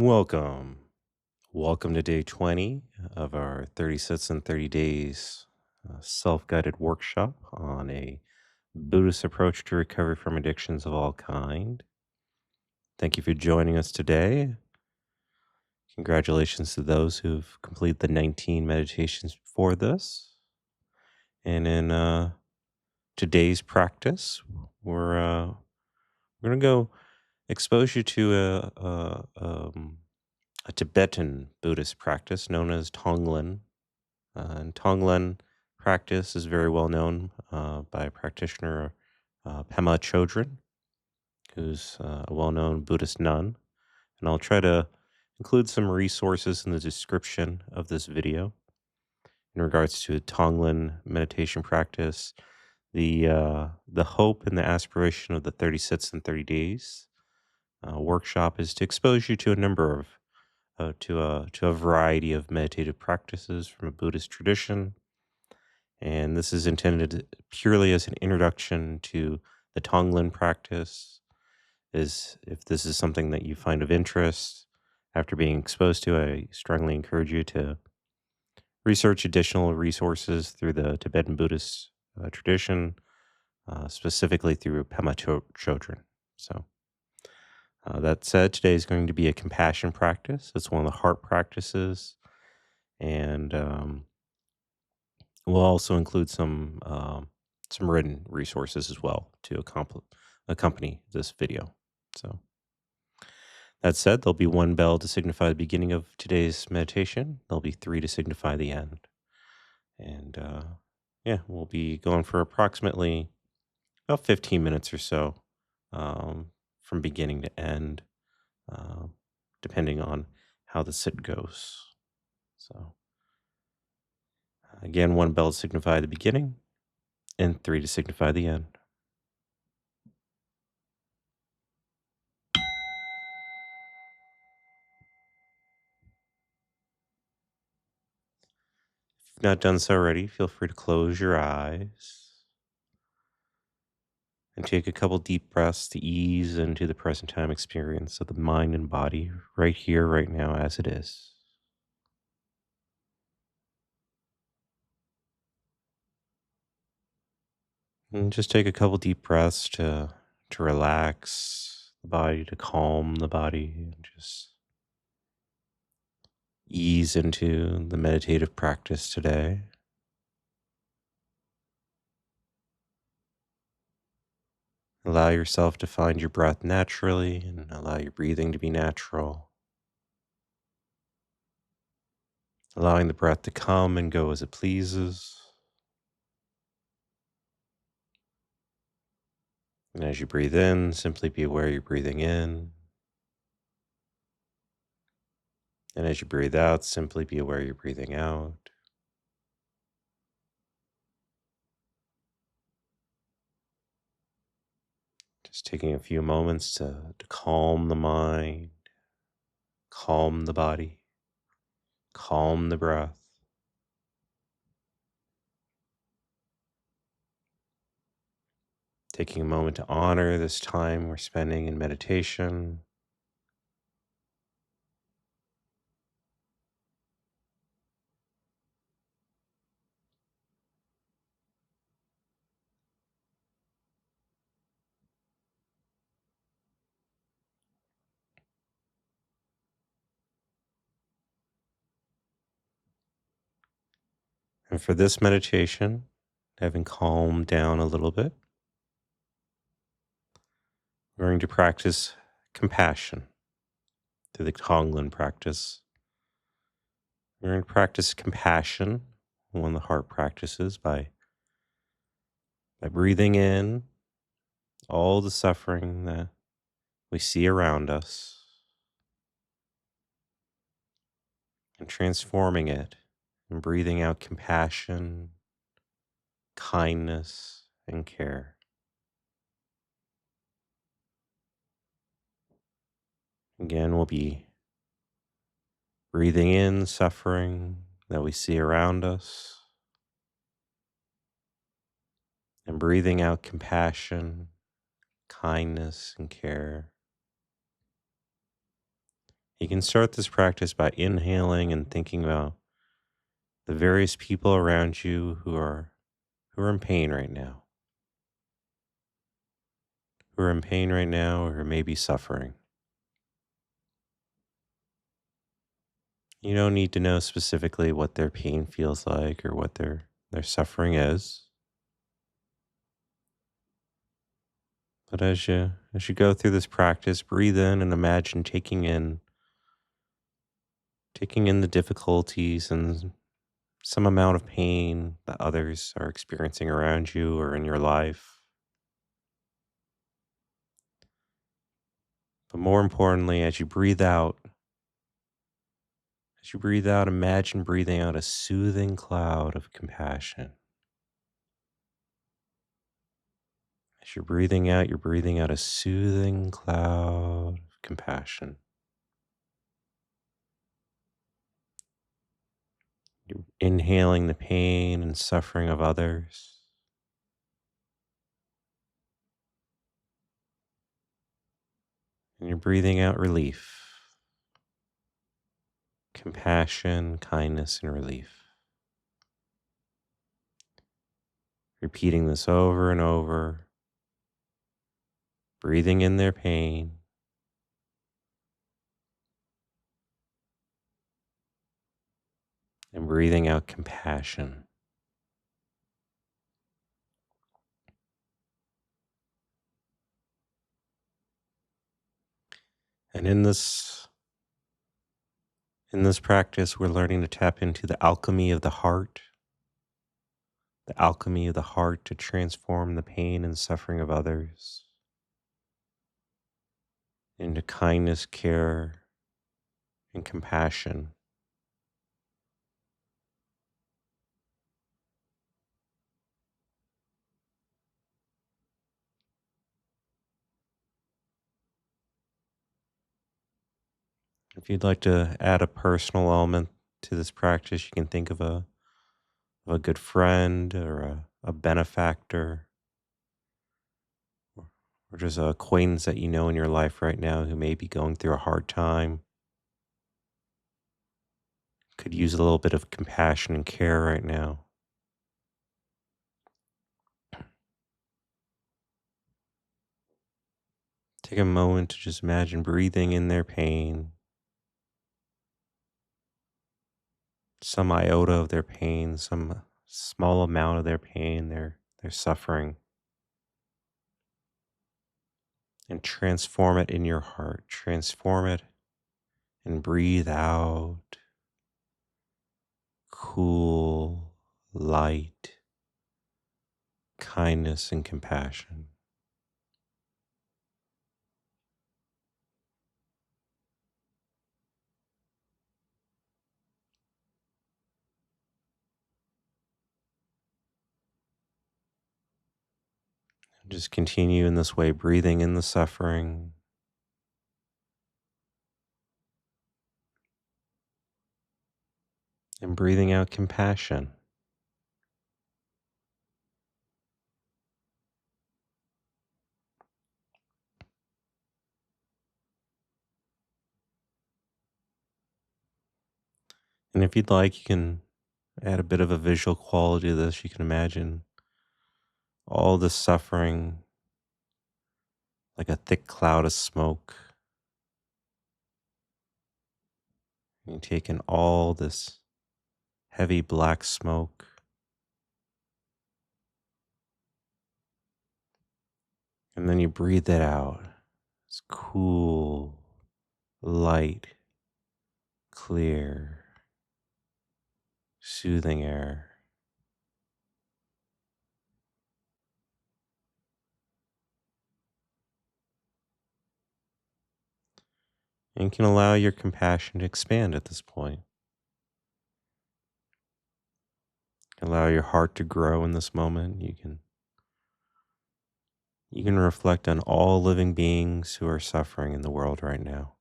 Welcome. Welcome to day 20 of our 30 Sits in 30 Days self guided workshop on a Buddhist approach to recovery from addictions of all kind. Thank you for joining us today. Congratulations to those who've completed the 19 meditations before this. And in today's practice, we're going to go expose you to a Tibetan Buddhist practice known as Tonglen. And Tonglen practice is very well known by practitioner Pema Chodron, who's a well known Buddhist nun. And I'll try to include some resources in the description of this video in regards to Tonglen meditation practice, the hope and the aspiration of the 30 Sits in 30 Days workshop is to expose you to a number of to a variety of meditative practices from a Buddhist tradition. And this is intended purely as an introduction to the Tonglen practice. Is if this is something that you find of interest after being exposed to, I strongly encourage you to research additional resources through the Tibetan Buddhist tradition, specifically through Pema Chodron. So, that said, today is going to be a compassion practice. It's one of the heart practices, and we'll also include some written resources as well to accompany this video. So that said, there'll be one bell to signify the beginning of today's meditation. There'll be three to signify the end, and yeah, we'll be going for approximately about 15 minutes or so from beginning to end, uh, depending on how the sit goes. So again, one bell to signify the beginning, and three to signify the end. If you've not done so already, feel free to close your eyes and take a couple deep breaths to ease into the present time experience of the mind and body right here, right now, as it is. And just take a couple deep breaths to relax the body, to calm the body, and just ease into the meditative practice today. Allow yourself to find your breath naturally and allow your breathing to be natural, allowing the breath to come and go as it pleases. And as you breathe in, simply be aware you're breathing in. And as you breathe out, simply be aware you're breathing out. Just taking a few moments to calm the mind, calm the body, calm the breath. Taking a moment to honor this time we're spending in meditation. And for this meditation, having calmed down a little bit, we're going to practice compassion through the Tonglen practice. We're going to practice compassion, one of the heart practices, by breathing in all the suffering that we see around us and transforming it and breathing out compassion, kindness, and care. Again, we'll be breathing in suffering that we see around us and breathing out compassion, kindness, and care. You can start this practice by inhaling and thinking about the various people around you who are in pain right now, who are in pain right now or who may be suffering. You don't need to know specifically what their pain feels like or what their suffering is. But as you go through this practice, breathe in and imagine taking in the difficulties and some amount of pain that others are experiencing around you or in your life. But more importantly, as you breathe out, imagine breathing out a soothing cloud of compassion. As you're breathing out a soothing cloud of compassion. You're inhaling the pain and suffering of others, and you're breathing out relief, compassion, kindness, and relief. Repeating this over and over, breathing in their pain, and breathing out compassion. And in this practice, we're learning to tap into the alchemy of the heart to transform the pain and suffering of others into kindness, care, and compassion. If you'd like to add a personal element to this practice, you can think of a good friend or a benefactor or just an acquaintance that you know in your life right now who may be going through a hard time, could use a little bit of compassion and care right now. Take a moment to just imagine breathing in their pain, some iota of their pain, some small amount of their pain, their suffering, and transform it in your heart. Transform it and breathe out cool, light, kindness, and compassion. Just continue in this way, breathing in the suffering and breathing out compassion. And if you'd like, you can add a bit of a visual quality to this. You can imagine all the suffering like a thick cloud of smoke. And you take in all this heavy black smoke, and then you breathe it out. It's cool, light, clear, soothing air. And you can allow your compassion to expand at this point. Allow your heart to grow in this moment. You can reflect on all living beings who are suffering in the world right now.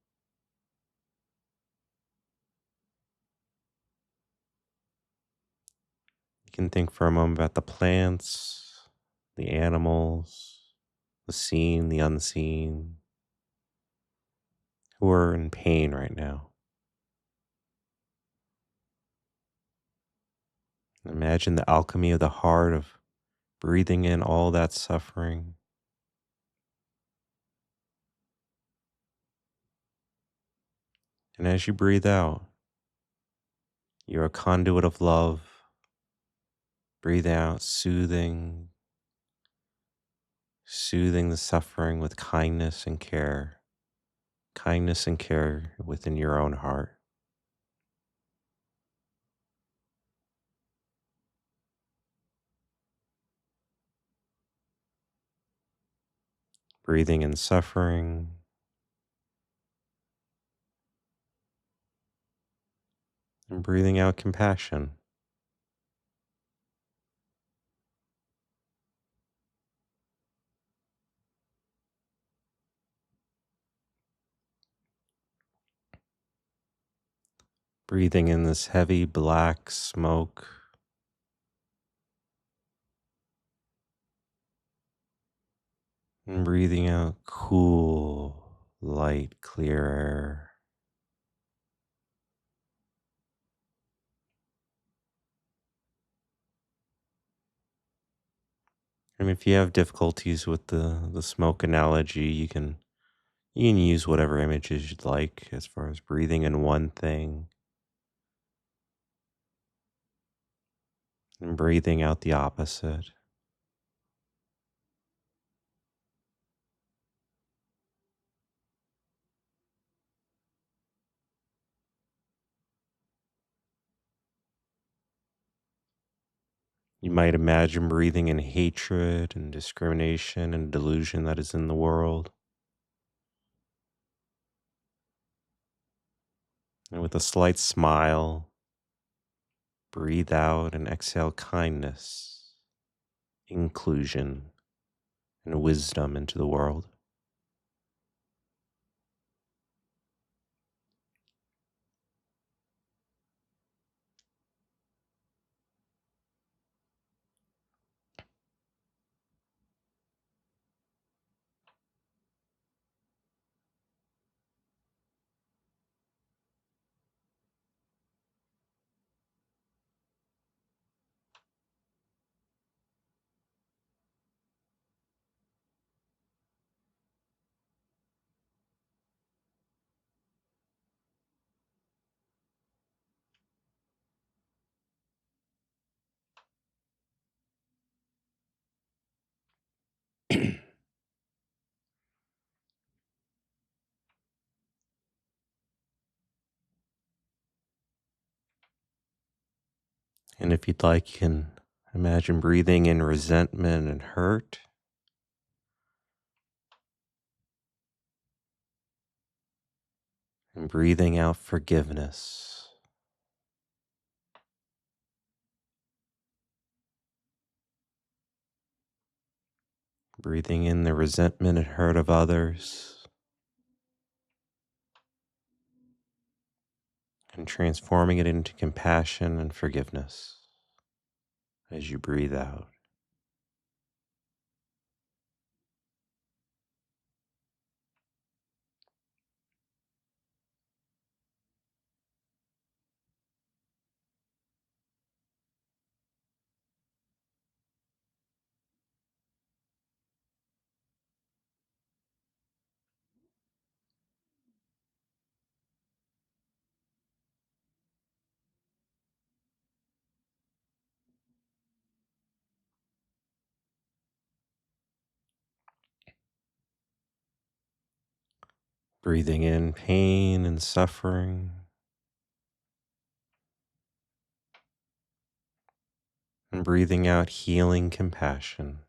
You can think for a moment about the plants, the animals, the seen, the unseen, who are in pain right now. Imagine the alchemy of the heart of breathing in all that suffering. And as you breathe out, you're a conduit of love. Breathe out, soothing the suffering with kindness and care within your own heart. Breathing in suffering, and breathing out compassion. Breathing in this heavy black smoke, and breathing out cool, light, clear air. And if you have difficulties with the smoke analogy, you can use whatever images you'd like as far as breathing in one thing and breathing out the opposite. You might imagine breathing in hatred and discrimination and delusion that is in the world. And with a slight smile, breathe out and exhale kindness, inclusion, and wisdom into the world. And if you'd like, you can imagine breathing in resentment and hurt, and breathing out forgiveness. Breathing in the resentment and hurt of others, and transforming it into compassion and forgiveness as you breathe out. Breathing in pain and suffering, and breathing out healing compassion.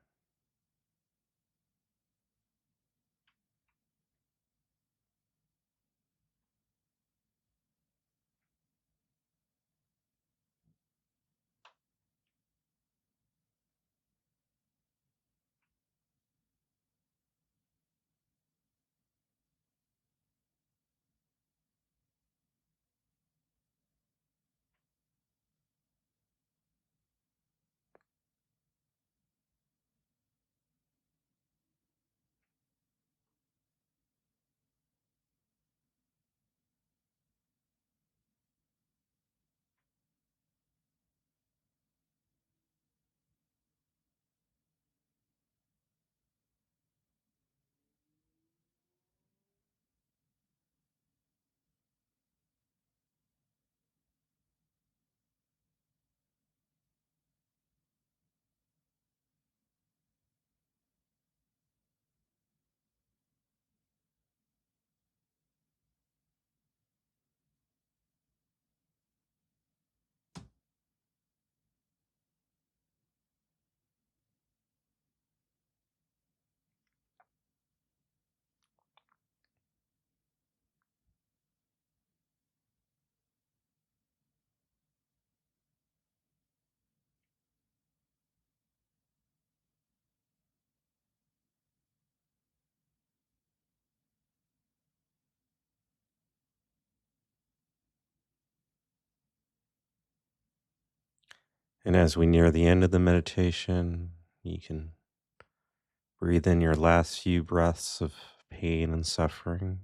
And as we near the end of the meditation, you can breathe in your last few breaths of pain and suffering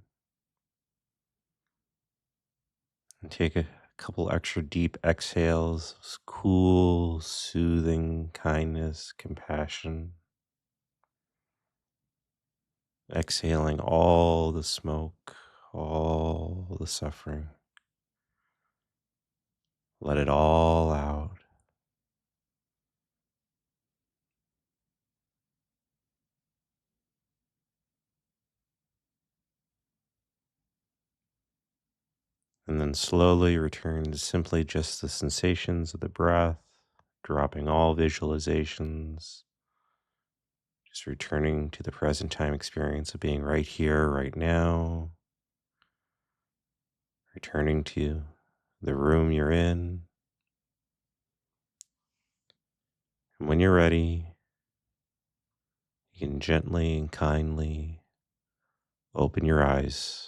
and take a couple extra deep exhales, of cool, soothing kindness, compassion, exhaling all the smoke, all the suffering. Let it all out. And then slowly return to simply just the sensations of the breath, dropping all visualizations, just returning to the present time experience of being right here, right now, returning to the room you're in. And when you're ready, you can gently and kindly open your eyes.